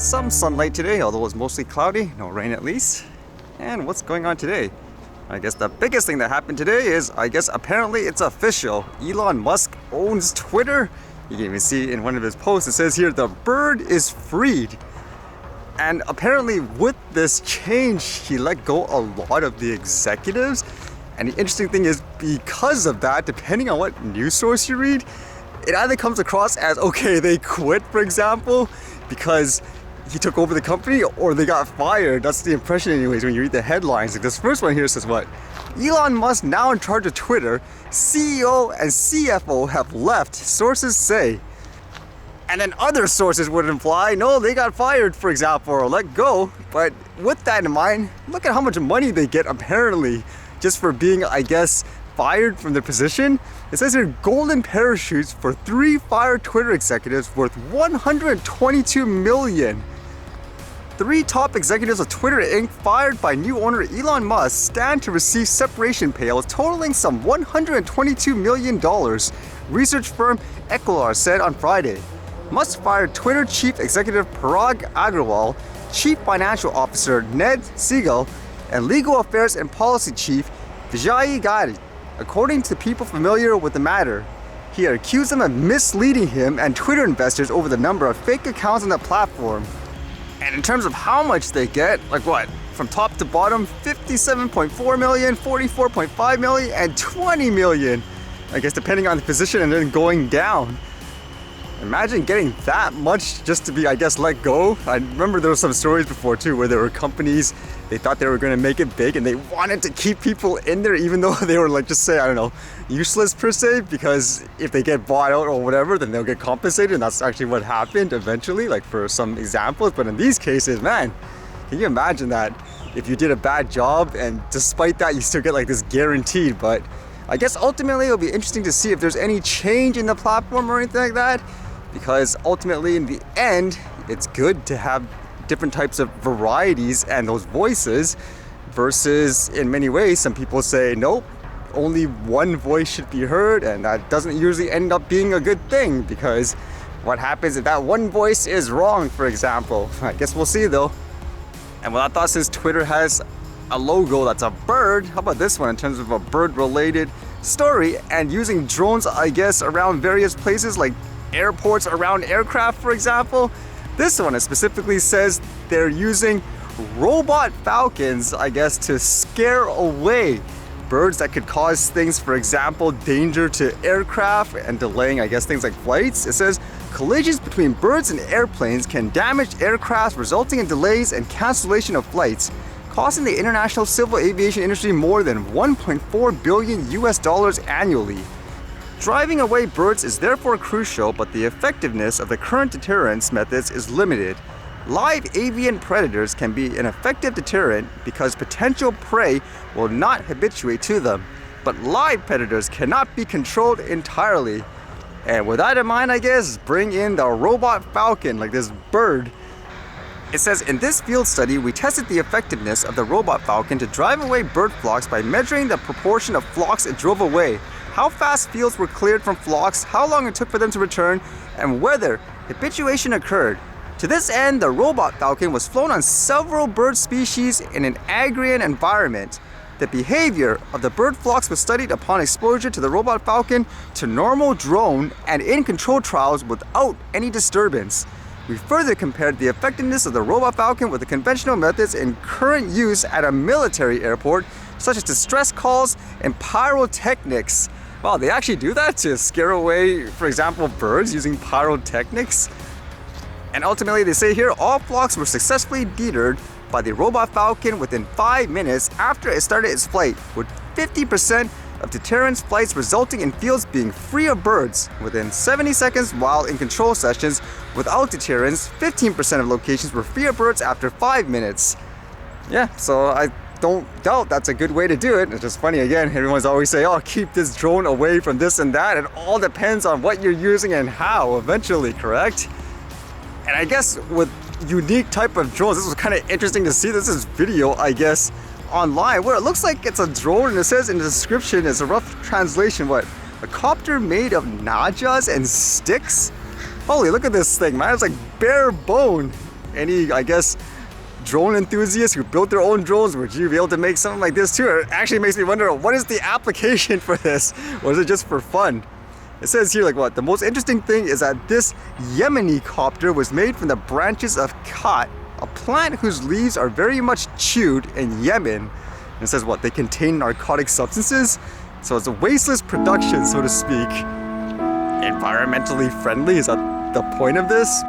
some sunlight today, although it's mostly cloudy, no rain at least. And what's going on today? I guess the biggest thing that happened today is, apparently it's official. Elon Musk owns Twitter. You can even see in one of his posts, it says here, the bird is freed. And apparently with this change, he let go a lot of the executives. And the interesting thing is, because of that, depending on what news source you read, it either comes across as, okay, they quit, for example, because he took over the company, or they got fired. That's the impression anyways when you read the headlines. Like this first one here says what? Elon Musk now in charge of Twitter, CEO and CFO have left, sources say. And then other sources would imply, no, they got fired, for example, or let go. But with that in mind, look at how much money they get apparently just for being, fired from their position. It says here, golden parachutes for 3 fired Twitter executives worth $122 million. 3 top executives of Twitter Inc. fired by new owner Elon Musk stand to receive separation payouts totaling some $122 million, research firm Equilar said on Friday. Musk fired Twitter chief executive Parag Agrawal, chief financial officer Ned Siegel, and legal affairs and policy chief Vijay Gadi. According to people familiar with the matter, he had accused them of misleading him and Twitter investors over the number of fake accounts on the platform. And in terms of how much they get, from top to bottom, 57.4 million, 44.5 million, and 20 million. Depending on the position and then going down. Imagine getting that much just to be, let go. I remember there were some stories before too where there were companies, they thought they were going to make it big and they wanted to keep people in there even though they were useless per se, because if they get bought out or whatever, then they'll get compensated, and that's actually what happened eventually, for some examples. But in these cases, man, can you imagine that if you did a bad job and despite that you still get this guaranteed? But I guess ultimately it'll be interesting to see if there's any change in the platform or anything like that, because ultimately in the end it's good to have different types of varieties and those voices, versus in many ways some people say nope, only one voice should be heard, and that doesn't usually end up being a good thing, because what happens if that one voice is wrong, for example? I guess we'll see though. And well, I thought since Twitter has a logo that's a bird, how about this one in terms of a bird related story, and using drones around various places like airports, around aircraft, for example. This one, it specifically says they're using Robot Falcons, to scare away birds that could cause things, for example, danger to aircraft and delaying, things like flights. It says collisions between birds and airplanes can damage aircraft, resulting in delays and cancellation of flights, costing the international civil aviation industry more than $1.4 billion annually. Driving away birds is therefore crucial, but the effectiveness of the current deterrence methods is limited. Live avian predators can be an effective deterrent because potential prey will not habituate to them, but live predators cannot be controlled entirely. And with that in mind, bring in the Robot Falcon, this bird. It says, in this field study, we tested the effectiveness of the Robot Falcon to drive away bird flocks by measuring the proportion of flocks it drove away, how fast fields were cleared from flocks, how long it took for them to return, and whether habituation occurred. To this end, the Robot Falcon was flown on several bird species in an agrarian environment. The behavior of the bird flocks was studied upon exposure to the Robot Falcon to normal drone and in control trials without any disturbance. We further compared the effectiveness of the Robot Falcon with the conventional methods in current use at a military airport, such as distress calls and pyrotechnics. Wow, they actually do that to scare away, for example, birds using pyrotechnics? And ultimately, they say here, all flocks were successfully deterred by the Robot Falcon within 5 minutes after it started its flight, with 50% of deterrence flights resulting in fields being free of birds within 70 seconds, while in control sessions without deterrence, 15% of locations were free of birds after 5 minutes. Yeah, so I don't doubt that's a good way to do it. It's just funny, again, everyone's always saying, oh, keep this drone away from this and that. It all depends on what you're using and how eventually, correct? And I guess with unique type of drones, this was kind of interesting to see. This is video, online, where it looks like it's a drone, and it says in the description, it's a rough translation, a copter made of najas and sticks? Holy, look at this thing, man. It's like bare bone. any, I guess, drone enthusiasts who built their own drones, would you be able to make something like this too? It actually makes me wonder, what is the application for this? Or is it just for fun? It says here, like, what? The most interesting thing is that this Yemeni Copter was made from the branches of khat, a plant whose leaves are very much chewed in Yemen. And it says what? They contain narcotic substances? So it's a wasteless production, so to speak. Environmentally friendly? Is that the point of this?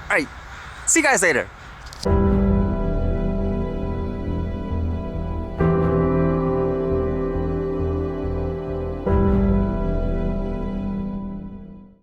Alright, see you guys later.